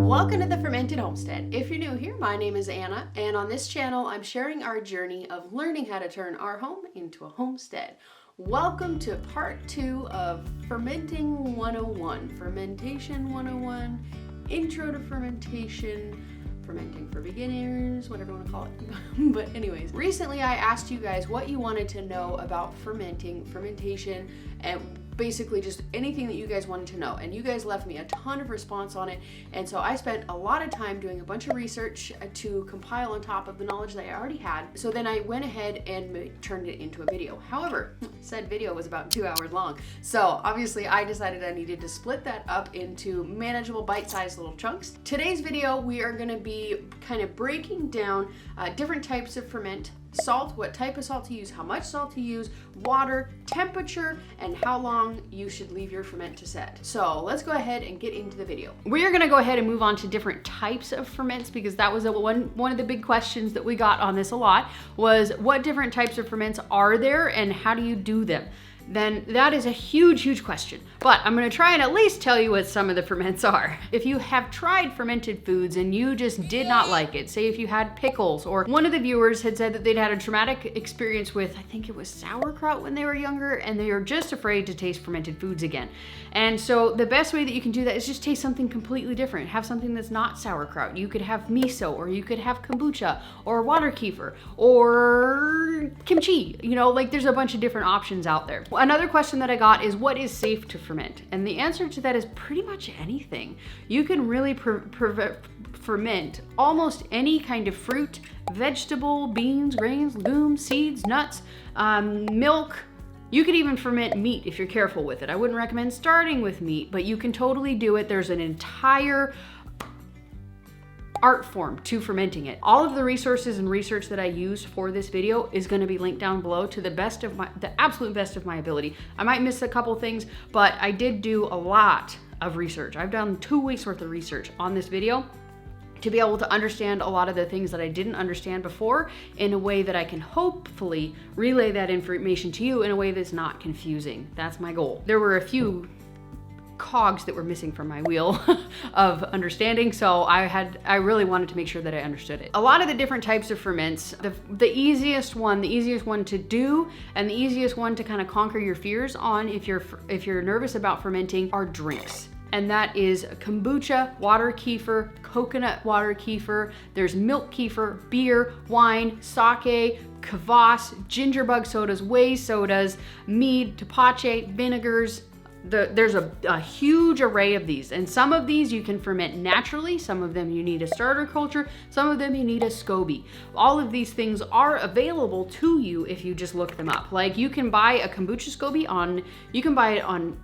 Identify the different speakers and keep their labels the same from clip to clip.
Speaker 1: Welcome to the Fermented Homestead. If you're new here, my name is Anna, and on this channel, I'm sharing our journey of learning how to turn our home into a homestead. Welcome to part 2 of Fermenting 101, Fermentation 101, Intro to Fermentation, Fermenting for Beginners, whatever you want to call it. But anyways, recently I asked you guys what you wanted to know about fermenting, fermentation, and basically just anything that you guys wanted to know, and you guys left me a ton of response on it, and so I spent a lot of time doing a bunch of research to compile on top of the knowledge that I already had. So then I went ahead and turned it into a video. However, said video was about 2 hours long, so obviously I decided I needed to split that up into manageable bite-sized little chunks. Today's video we are going to be kind of breaking down different types of ferment, salt, what type of salt to use, how much salt to use, water, temperature, and how long you should leave your ferment to set. So let's go ahead and get into the video. We are gonna go ahead and move on to different types of ferments, because that was one of the big questions that we got on this a lot, was what different types of ferments are there and how do you do them? Then that is a huge question. But I'm gonna try and at least tell you what some of the ferments are. If you have tried fermented foods and you just did not like it, say if you had pickles, or one of the viewers had said that they'd had a traumatic experience with, I think it was sauerkraut when they were younger, and they are just afraid to taste fermented foods again. And so the best way that you can do that is just taste something completely different. Have something that's not sauerkraut. You could have miso, or you could have kombucha, or water kefir, or kimchi. You know, like there's a bunch of different options out there. Another question that I got is, what is safe to ferment? And the answer to that is pretty much anything. You can really ferment almost any kind of fruit, vegetable, beans, grains, legumes, seeds, nuts, milk. You could even ferment meat if you're careful with it. I wouldn't recommend starting with meat, but you can totally do it. There's an entire art form to fermenting it. All of the resources and research that I use for this video is going to be linked down below to the absolute best of my ability. I might miss a couple things, but I did do a lot of research. I've done 2 weeks worth of research on this video to be able to understand a lot of the things that I didn't understand before in a way that I can hopefully relay that information to you in a way that's not confusing. That's my goal. There were a few cogs that were missing from my wheel of understanding, so I really wanted to make sure that I understood it. A lot of the different types of ferments, the easiest one to do and the easiest one to kind of conquer your fears on if you're nervous about fermenting are drinks. And that is kombucha, water kefir, coconut water kefir, there's milk kefir, beer, wine, sake, kvass, gingerbug sodas, whey sodas, mead, tepache, vinegars. There's a huge array of these, and some of these you can ferment naturally, some of them you need a starter culture, some of them you need a SCOBY. All of these things are available to you if you just look them up. Like you can buy a kombucha SCOBY you can buy it on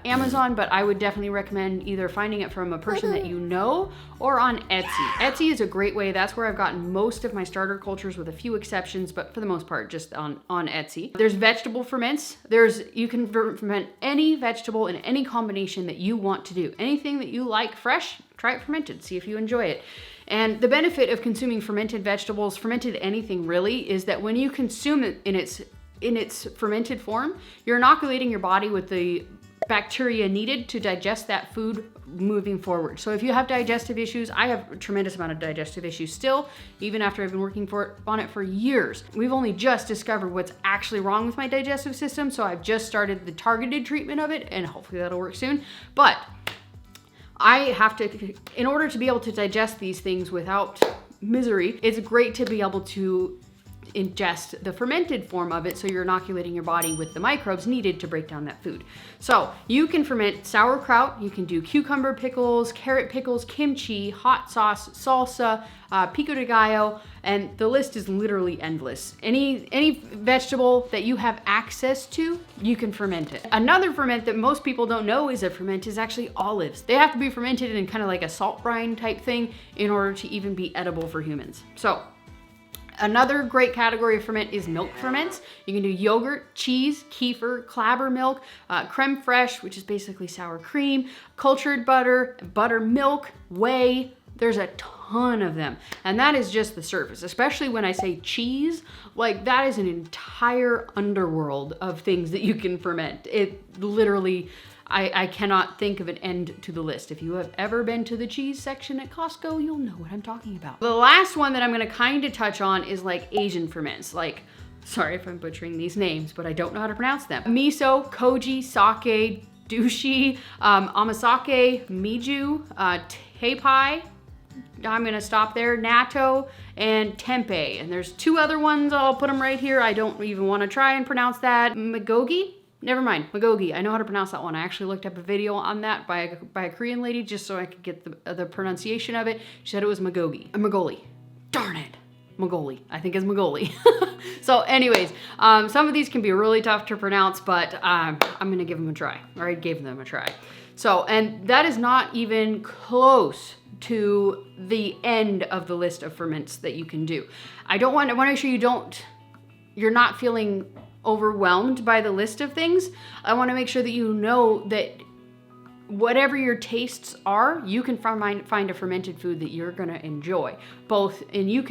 Speaker 1: Amazon, but I would definitely recommend either finding it from a person that you know or on Etsy. Etsy is a great way. That's where I've gotten most of my starter cultures, with a few exceptions, but for the most part just on Etsy. There's vegetable ferments. You can ferment any vegetable in any combination that you want to do. Anything that you like fresh, try it fermented, see if you enjoy it. And the benefit of consuming fermented vegetables, fermented anything really, is that when you consume it in its fermented form, you're inoculating your body with the bacteria needed to digest that food moving forward. So if you have digestive issues, I have a tremendous amount of digestive issues still, even after I've been working on it for years. We've only just discovered what's actually wrong with my digestive system, so I've just started the targeted treatment of it, and hopefully that'll work soon. But I have to, in order to be able to digest these things without misery, it's great to be able to ingest the fermented form of it, so you're inoculating your body with the microbes needed to break down that food. So you can ferment sauerkraut, you can do cucumber pickles, carrot pickles, kimchi, hot sauce, salsa, pico de gallo, and the list is literally endless. Any vegetable that you have access to, you can ferment it. Another ferment that most people don't know is a ferment is actually olives. They have to be fermented in kind of like a salt brine type thing in order to even be edible for humans. So another great category of ferment is milk ferments. You can do yogurt, cheese, kefir, clabber milk, creme fraiche, which is basically sour cream, cultured butter, buttermilk, whey. There's a ton of them. And that is just the surface, especially when I say cheese, like that is an entire underworld of things that you can ferment. It literally, I cannot think of an end to the list. If you have ever been to the cheese section at Costco, you'll know what I'm talking about. The last one that I'm gonna kind of touch on is like Asian ferments. Like, sorry if I'm butchering these names, but I don't know how to pronounce them. Miso, koji, sake, dushi, amasake, miju, teipai, I'm gonna stop there, natto, and tempeh. And there's 2 other ones, I'll put them right here. I don't even wanna try and pronounce that. Magogi? Never mind, magogi. I know how to pronounce that one. I actually looked up a video on that by a Korean lady just so I could get the pronunciation of it. She said it was magogi. Magoli. Darn it. Magoli. I think it's Magoli. So anyways, some of these can be really tough to pronounce, but I'm gonna give them a try, or I gave them a try. So, and that is not even close to the end of the list of ferments that you can do. I want to make sure you're not feeling overwhelmed by the list of things. I want to make sure that you know that whatever your tastes are, you can find a fermented food that you're going to enjoy. And you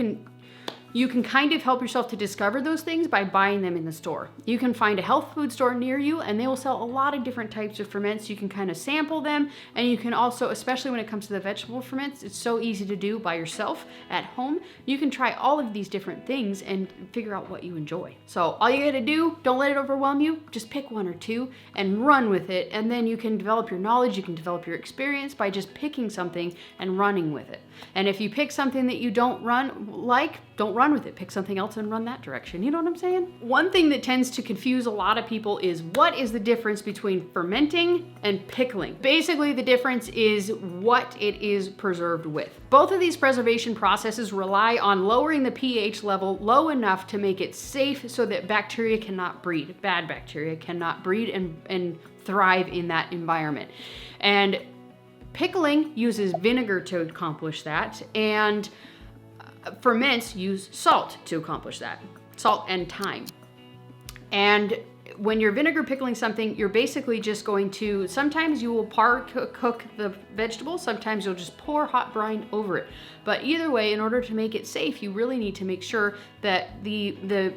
Speaker 1: can kind of help yourself to discover those things by buying them in the store. You can find a health food store near you and they will sell a lot of different types of ferments. You can kind of sample them, and you can also, especially when it comes to the vegetable ferments, it's so easy to do by yourself at home. You can try all of these different things and figure out what you enjoy. So all you gotta do, don't let it overwhelm you, just pick 1 or 2 and run with it, and then you can develop your knowledge, you can develop your experience by just picking something and running with it. And if you pick something that you don't run with it. Pick something else and run that direction. You know what I'm saying? One thing that tends to confuse a lot of people is what is the difference between fermenting and pickling? Basically, the difference is what it is preserved with. Both of these preservation processes rely on lowering the pH level low enough to make it safe so that bacteria cannot breed. Bad bacteria cannot breed and thrive in that environment. And pickling uses vinegar to accomplish that, and ferments use salt to accomplish that. Salt and thyme. And when you're vinegar pickling something, you're basically just going to, sometimes you will cook the vegetables, sometimes you'll just pour hot brine over it. But either way, in order to make it safe, you really need to make sure that the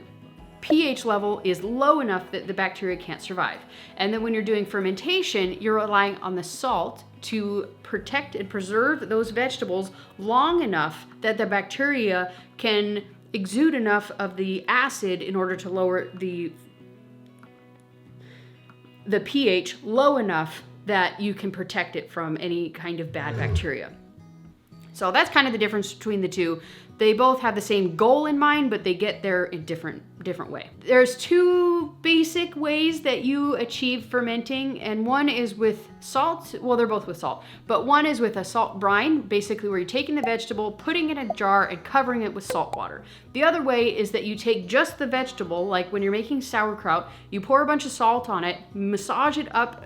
Speaker 1: pH level is low enough that the bacteria can't survive. And then when you're doing fermentation, you're relying on the salt to protect and preserve those vegetables long enough that the bacteria can exude enough of the acid in order to lower the pH low enough that you can protect it from any kind of bad bacteria. So that's kind of the difference between the two. They both have the same goal in mind, but they get there in different way. There's 2 basic ways that you achieve fermenting, and one is with salt. Well, they're both with salt, but one is with a salt brine, basically where you're taking the vegetable, putting it in a jar and covering it with salt water. The other way is that you take just the vegetable, like when you're making sauerkraut, you pour a bunch of salt on it, massage it up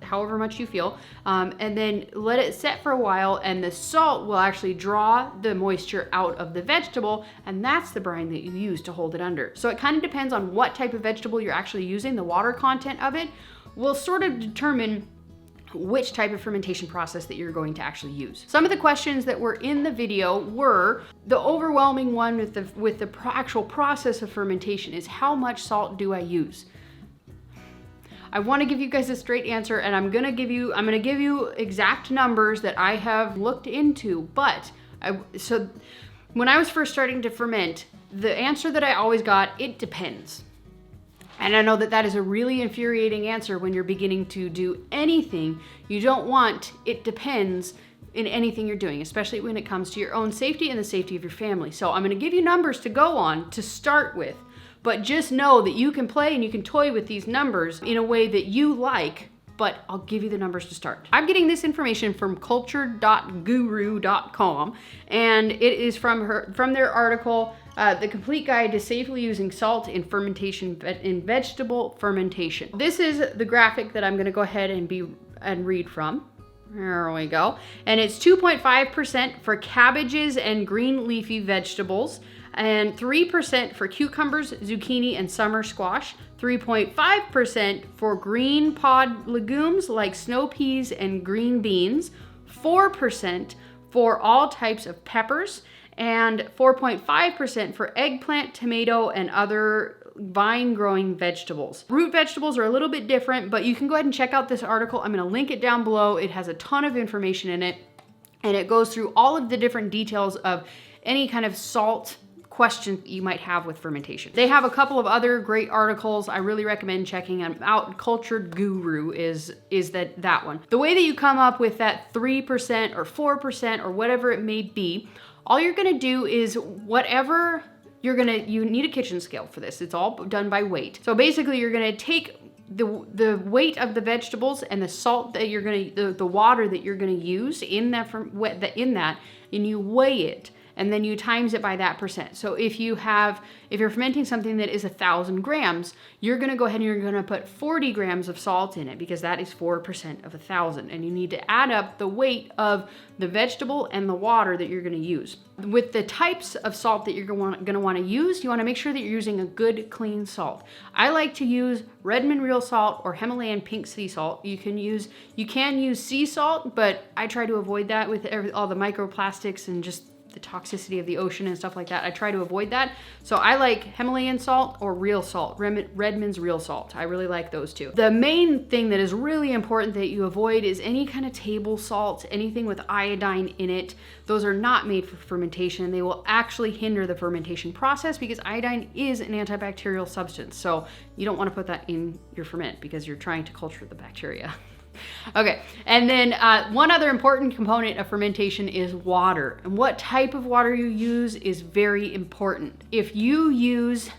Speaker 1: however much you feel, and then let it set for a while, and the salt will actually draw the moisture out of the vegetable, and that's the brine that you use to hold it under. So it kind of depends on what type of vegetable you're actually using. The water content of it will sort of determine which type of fermentation process that you're going to actually use. Some of the questions that were in the video were, the overwhelming one with the actual process of fermentation is, how much salt do I use? I want to give you guys a straight answer, and I'm gonna give you exact numbers that I have looked into, but so when I was first starting to ferment, the answer that I always got, it depends. And I know that that is a really infuriating answer when you're beginning to do anything. You don't want "it depends" in anything you're doing, especially when it comes to your own safety and the safety of your family. So I'm gonna give you numbers to go on to start with, but just know that you can play and you can toy with these numbers in a way that you like, but I'll give you the numbers to start. I'm getting this information from culture.guru.com, and it is from their article, The Complete Guide to Safely Using Salt in Fermentation in Vegetable Fermentation. This is the graphic that I'm gonna go ahead and read from. There we go. And it's 2.5% for cabbages and green leafy vegetables, and 3% for cucumbers, zucchini, and summer squash, 3.5% for green pod legumes like snow peas and green beans, 4% for all types of peppers, and 4.5% for eggplant, tomato, and other vine growing vegetables. Root vegetables are a little bit different, but you can go ahead and check out this article. I'm going to link it down below. It has a ton of information in it, and it goes through all of the different details of any kind of salt questions you might have with fermentation. They have a couple of other great articles. I really recommend checking them out. Cultured Guru is that one. The way that you come up with that 3% or 4% or whatever it may be, all you're gonna do is whatever you need a kitchen scale for this. It's all done by weight. So basically you're gonna take the weight of the vegetables and the salt that you're gonna, the water that you're gonna use in that, and you weigh it. And then you times it by that percent. So if you're fermenting something that is 1,000 grams, you're gonna go ahead and you're gonna put 40 grams of salt in it, because that is 4% of 1,000. And you need to add up the weight of the vegetable and the water that you're gonna use. With the types of salt that you're gonna wanna use, you wanna make sure that you're using a good, clean salt. I like to use Redmond real salt or Himalayan pink sea salt. You can use sea salt, but I try to avoid that with all the microplastics and just the toxicity of the ocean and stuff like that. I try to avoid that. So I like Himalayan salt or real salt, Redmond's real salt. I really like those two. The main thing that is really important that you avoid is any kind of table salt, anything with iodine in it. Those are not made for fermentation. They will actually hinder the fermentation process because iodine is an antibacterial substance. So you don't want to put that in your ferment because you're trying to culture the bacteria. Okay, and then one other important component of fermentation is water. And what type of water you use is very important. If you use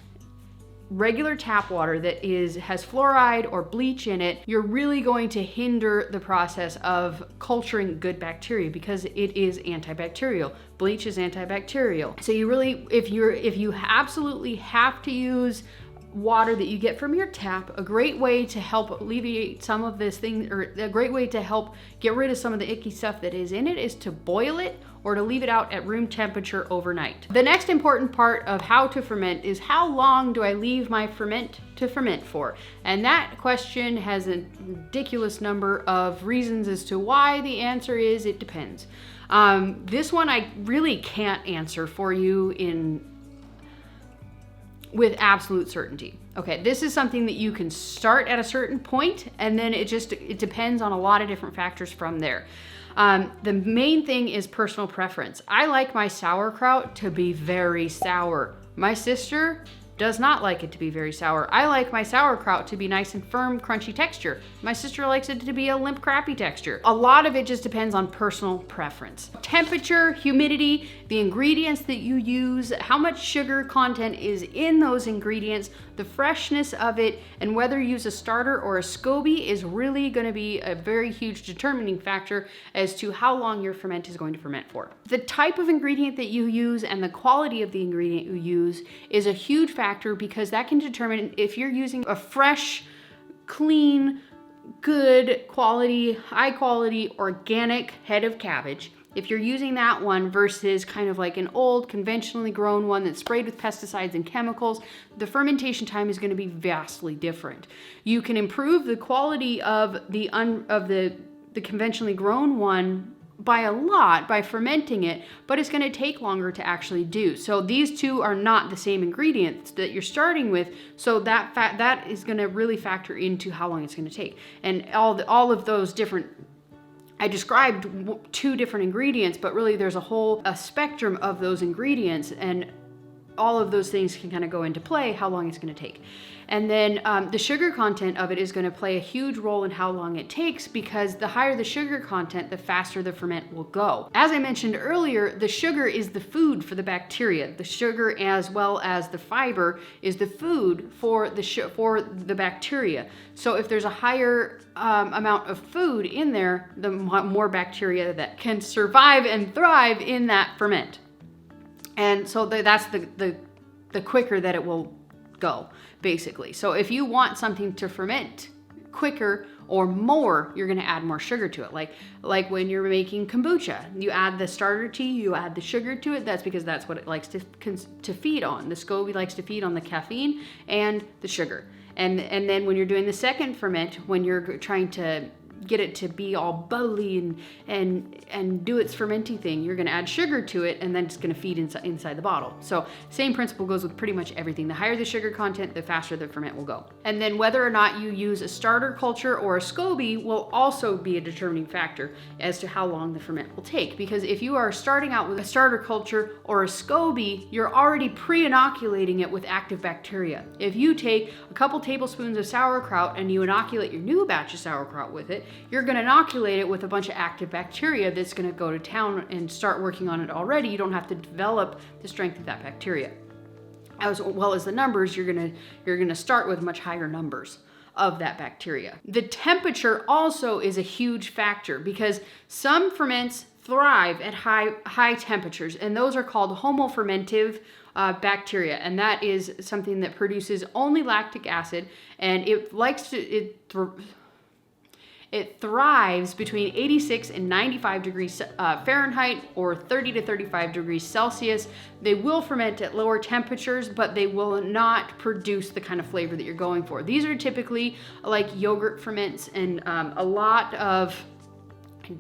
Speaker 1: regular tap water that has fluoride or bleach in it, you're really going to hinder the process of culturing good bacteria because it is antibacterial. Bleach is antibacterial. So you really, if you absolutely have to use water that you get from your tap, a great way to help alleviate some of this thing, or a great way to help get rid of some of the icky stuff that is in it, is to boil it or to leave it out at room temperature overnight. The next important part of how to ferment is how long do I leave my ferment to ferment for? And that question has a ridiculous number of reasons as to why. The answer is it depends. This one I really can't answer for you with absolute certainty. Okay, this is something that you can start at a certain point, and then it depends on a lot of different factors from there. The main thing is personal preference. I like my sauerkraut to be very sour. My sister does not like it to be very sour. I like my sauerkraut to be nice and firm, crunchy texture. My sister likes it to be a limp, crappy texture. A lot of it just depends on personal preference. Temperature, humidity, the ingredients that you use, how much sugar content is in those ingredients, the freshness of it, and whether you use a starter or a SCOBY is really gonna be a very huge determining factor as to how long your ferment is going to ferment for. The type of ingredient that you use and the quality of the ingredient you use is a huge factor, because that can determine if you're using a fresh, clean, good quality, high quality, organic head of cabbage. If you're using that one versus kind of like an old conventionally grown one that's sprayed with pesticides and chemicals, the fermentation time is going to be vastly different. You can improve the quality of the conventionally grown one by a lot by fermenting it, but it's going to take longer to actually do. So these two are not the same ingredients that you're starting with, so that is going to really factor into how long it's going to take. And all of those different, I described 2 different ingredients, but really there's a spectrum of those ingredients, and all of those things can kind of go into play how long it's going to take. And then the sugar content of it is going to play a huge role in how long it takes, because the higher the sugar content, the faster the ferment will go. As I mentioned earlier, the sugar is the food for the bacteria. The sugar, as well as the fiber, is the food for the bacteria. So if there's a higher amount of food in there, the more bacteria that can survive and thrive in that ferment. And so that's the quicker that it will go, basically. So if you want something to ferment quicker or more, you're gonna add more sugar to it. Like when you're making kombucha, you add the starter tea, you add the sugar to it. That's because that's what it likes to feed on. The SCOBY likes to feed on the caffeine and the sugar. And then when you're doing the second ferment, when you're trying to get it to be all bubbly and do its fermenting thing, you're gonna add sugar to it, and then it's gonna feed inside the bottle. So same principle goes with pretty much everything. The higher the sugar content, the faster the ferment will go. And then whether or not you use a starter culture or a SCOBY will also be a determining factor as to how long the ferment will take. Because if you are starting out with a starter culture or a SCOBY, you're already pre-inoculating it with active bacteria. If you take a couple tablespoons of sauerkraut and you inoculate your new batch of sauerkraut with it, you're going to inoculate it with a bunch of active bacteria that's going to go to town and start working on it already. You don't have to develop the strength of that bacteria. As well as the numbers, you're going to start with much higher numbers of that bacteria. The temperature also is a huge factor because some ferments thrive at high temperatures, and those are called homofermentive bacteria, and that is something that produces only lactic acid, and it thrives between 86 and 95 degrees Fahrenheit or 30 to 35 degrees Celsius. They will ferment at lower temperatures, but they will not produce the kind of flavor that you're going for. These are typically like yogurt ferments and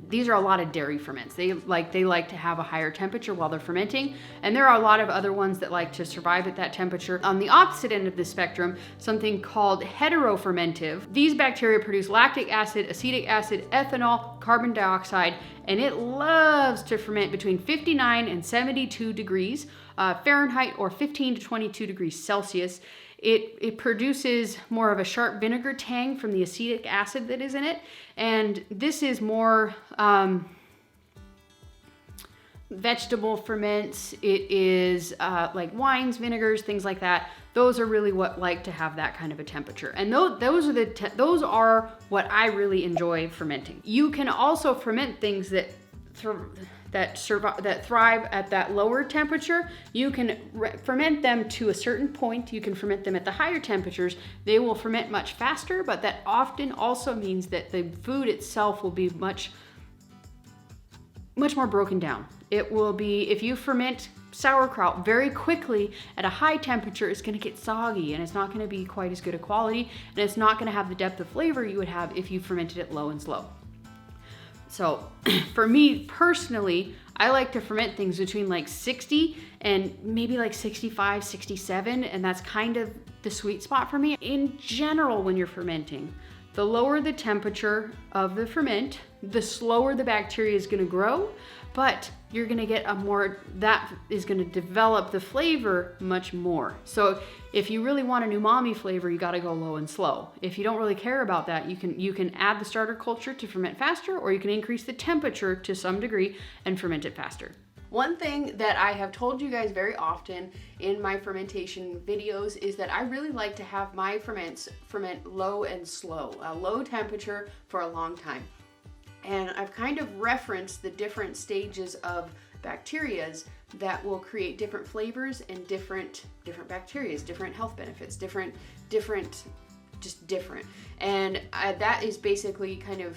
Speaker 1: these are a lot of dairy ferments. They like to have a higher temperature while they're fermenting, and there are a lot of other ones that like to survive at that temperature. On the opposite end of the spectrum, something called heterofermentive. These bacteria produce lactic acid, acetic acid, ethanol, carbon dioxide, and it loves to ferment between 59 and 72 degrees Fahrenheit or 15 to 22 degrees Celsius. It produces more of a sharp vinegar tang from the acetic acid that is in it. And this is more vegetable ferments. It is like wines, vinegars, things like that. Those are really what like to have that kind of a temperature. And those are what I really enjoy fermenting. You can also ferment things that thrive at that lower temperature. You can ferment them to a certain point. You can ferment them at the higher temperatures. They will ferment much faster, but that often also means that the food itself will be much more broken down. It will be, if you ferment sauerkraut very quickly at a high temperature, it's going to get soggy and it's not going to be quite as good a quality, and it's not going to have the depth of flavor you would have if you fermented it low and slow. So for me personally, I like to ferment things between like 60 and maybe like 65, 67, and that's kind of the sweet spot for me. In general, when you're fermenting, the lower the temperature of the ferment, the slower the bacteria is going to grow, but you're going to get that is going to develop the flavor much more. So if you really want an umami flavor, you got to go low and slow. If you don't really care about that, you can add the starter culture to ferment faster, or you can increase the temperature to some degree and ferment it faster. One thing that I have told you guys very often in my fermentation videos is that I really like to have my ferments ferment low and slow, a low temperature for a long time. And I've kind of referenced the different stages of bacterias that will create different flavors and different bacterias, different health benefits, different. And that is basically kind of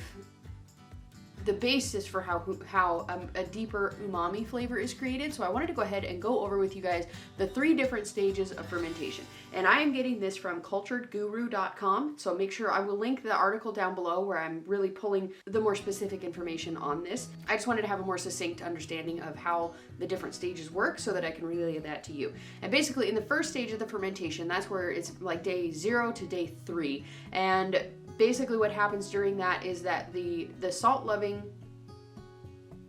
Speaker 1: the basis for how a deeper umami flavor is created. So I wanted to go ahead and go over with you guys the 3 different stages of fermentation. And I am getting this from culturedguru.com. So make sure I will link the article down below where I'm really pulling the more specific information on this. I just wanted to have a more succinct understanding of how the different stages work so that I can relay that to you. And basically in the first stage of the fermentation, that's where it's like day 0 to day 3. And basically what happens during that is that the salt-loving,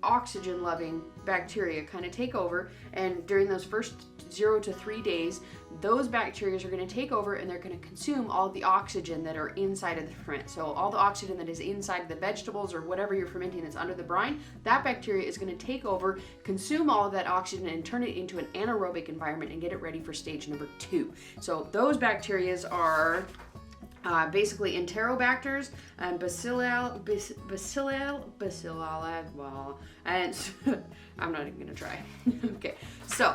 Speaker 1: oxygen-loving bacteria kind of take over, and during those first 0 to 3 days, those bacteria are going to take over and they're going to consume all of the oxygen that are inside of the ferment. So all the oxygen that is inside of the vegetables or whatever you're fermenting that's under the brine, that bacteria is going to take over, consume all of that oxygen, and turn it into an anaerobic environment and get it ready for stage number 2. So those bacteria are basically enterobacters and bacilli, and I'm not even gonna try. Okay, so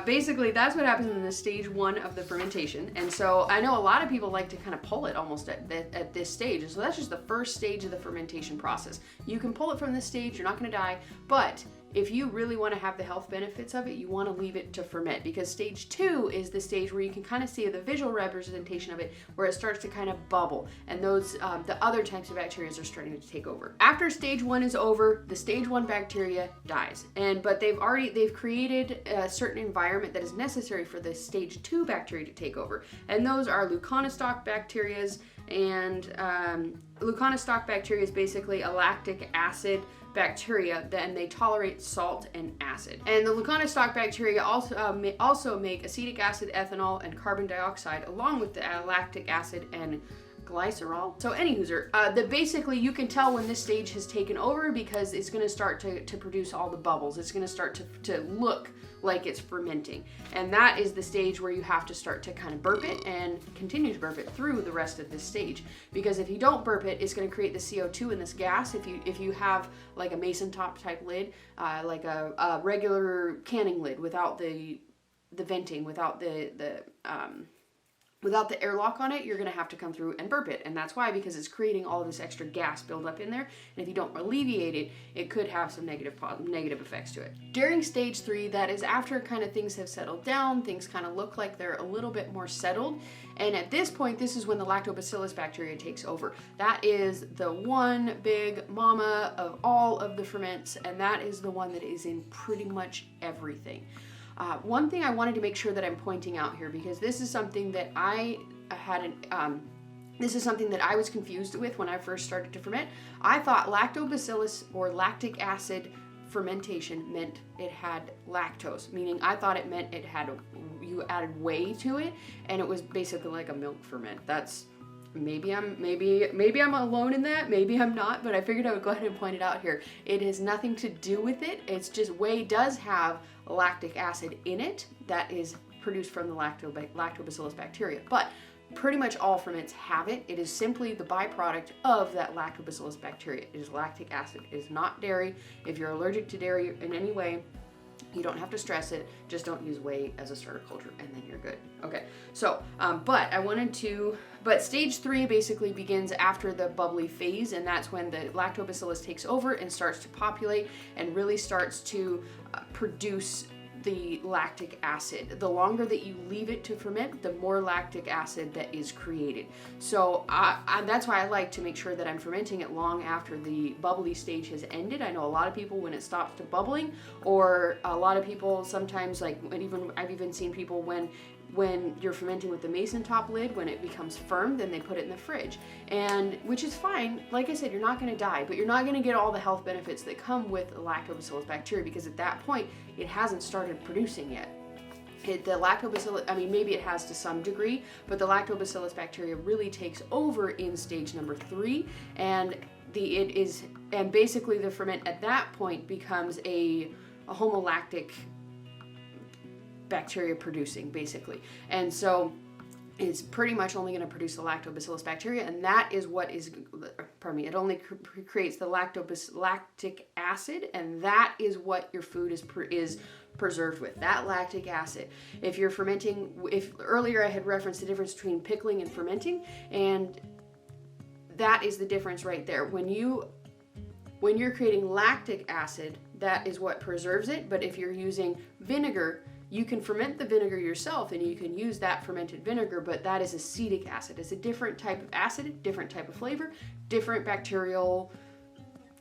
Speaker 1: basically that's what happens in the stage 1 of the fermentation. And so I know a lot of people like to kind of pull it almost at this stage. And so that's just the first stage of the fermentation process. You can pull it from this stage, you're not gonna die, but if you really want to have the health benefits of it, you want to leave it to ferment, because stage 2 is the stage where you can kind of see the visual representation of it, where it starts to kind of bubble, and those the other types of bacteria are starting to take over. After stage 1 is over, the stage 1 bacteria dies, but they've created a certain environment that is necessary for the stage 2 bacteria to take over, and those are Leuconostoc bacteria. And Leuconostoc bacteria is basically a lactic acid bacteria, then they tolerate salt and acid. And the Leuconostoc bacteria also make acetic acid, ethanol, and carbon dioxide, along with the lactic acid and glycerol. So basically you can tell when this stage has taken over, because it's going to start to produce all the bubbles. It's going to start to look like it's fermenting. And that is the stage where you have to start to kind of burp it and continue to burp it through the rest of this stage. Because if you don't burp it, it's going to create the CO2 in this gas. If you have like a mason top type lid, like a regular canning lid without the venting, without the airlock on it, you're going to have to come through and burp it. And that's why, because it's creating all of this extra gas buildup in there. And if you don't alleviate it, it could have some negative effects to it. During stage 3, that is after kind of things have settled down, things kind of look like they're a little bit more settled. And at this point, this is when the lactobacillus bacteria takes over. That is the one big mama of all of the ferments, and that is the one that is in pretty much everything. One thing I wanted to make sure that I'm pointing out here, because this is something that this is something that I was confused with when I first started to ferment. I thought lactobacillus or lactic acid fermentation meant it had lactose, meaning I thought it meant you added whey to it, and it was basically like a milk ferment. That's maybe I'm alone in that, maybe I'm not, but I figured I would go ahead and point it out here. It has nothing to do with it. It's just whey does have lactic acid in it that is produced from the lactobacillus bacteria, but pretty much all ferments have it. It is simply the byproduct of that lactobacillus bacteria. It is lactic acid. It is not dairy. If you're allergic to dairy in any way, you don't have to stress it. Just don't use whey as a starter culture, and then you're good. Okay, so, but stage 3 basically begins after the bubbly phase, and that's when the lactobacillus takes over and starts to populate and really starts to produce the lactic acid. The longer that you leave it to ferment, the more lactic acid that is created. So that's why I like to make sure that I'm fermenting it long after the bubbly stage has ended. I know a lot of people, when it stops to bubbling, or a lot of people sometimes, like I've even seen people when you're fermenting with the mason top lid, when it becomes firm, then they put it in the fridge, and which is fine. Like I said, you're not going to die, but you're not going to get all the health benefits that come with the lactobacillus bacteria, because at that point it hasn't started producing yet. The lactobacillus, I mean, maybe it has to some degree, but the lactobacillus bacteria really takes over in stage number 3, and basically the ferment at that point becomes a homolactic bacteria producing, basically. And so it's pretty much only going to produce the lactobacillus bacteria, and that is what is, it only creates the lactic acid, and that is what your food is preserved with, that lactic acid. If you're fermenting, earlier I had referenced the difference between pickling and fermenting, and that is the difference right there. When you're creating lactic acid, that is what preserves it, but if you're using vinegar, you can ferment the vinegar yourself and you can use that fermented vinegar, but that is acetic acid. It's a different type of acid, different type of flavor, different bacterial,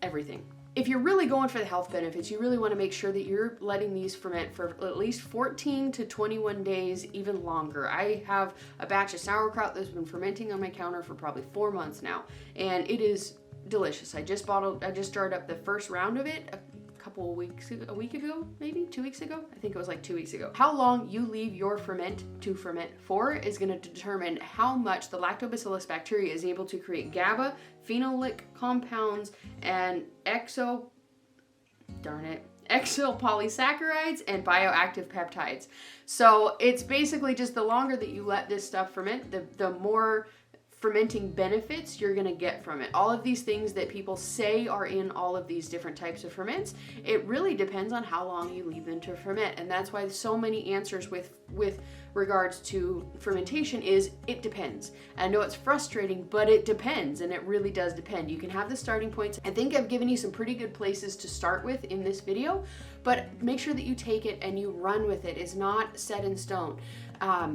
Speaker 1: everything. If you're really going for the health benefits, you really want to make sure that you're letting these ferment for at least 14 to 21 days, even longer. I have a batch of sauerkraut that's been fermenting on my counter for probably 4 months now, and it is delicious. I just started up the first round of it a week ago, maybe 2 weeks ago. I think it was like 2 weeks ago. How long you leave your ferment to ferment for is going to determine how much the lactobacillus bacteria is able to create GABA, phenolic compounds, and exopolysaccharides and bioactive peptides. So it's basically just the longer that you let this stuff ferment, the more fermenting benefits you're going to get from it. All of these things that people say are in all of these different types of ferments, it really depends on how long you leave them to ferment. And that's why so many answers with regards to fermentation is it depends. I know it's frustrating, but it depends, and it really does depend. You can have the starting points. I think I've given you some pretty good places to start with in this video, but make sure that you take it and you run with it. It's not set in stone.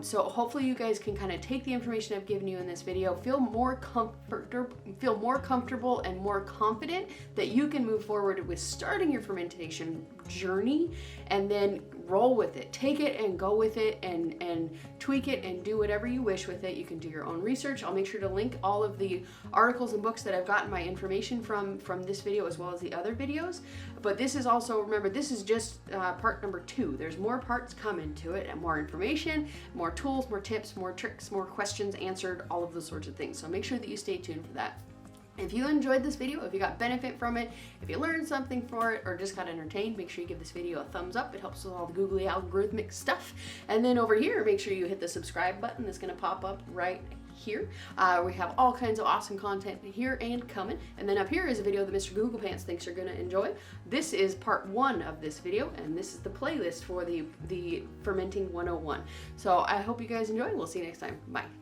Speaker 1: So hopefully you guys can kind of take the information I've given you in this video, feel more comfortable and more confident that you can move forward with starting your fermentation journey, and then roll with it. Take it and go with it, and tweak it and do whatever you wish with it. You can do your own research. I'll make sure to link all of the articles and books that I've gotten my information from this video, as well as the other videos. But this is also, remember, this is just part number 2. There's more parts coming to it, and more information, more tools, more tips, more tricks, more questions answered, all of those sorts of things. So make sure that you stay tuned for that. If you enjoyed this video, if you got benefit from it, if you learned something for it, or just got entertained, make sure you give this video a thumbs up. It helps with all the googly algorithmic stuff. And then over here, make sure you hit the subscribe button that's gonna pop up right here. We have all kinds of awesome content here and coming. And then up here is a video that Mr. Google Pants thinks you're gonna enjoy. This is part 1 of this video, and this is the playlist for the Fermenting 101. So I hope you guys enjoy. We'll see you next time. Bye.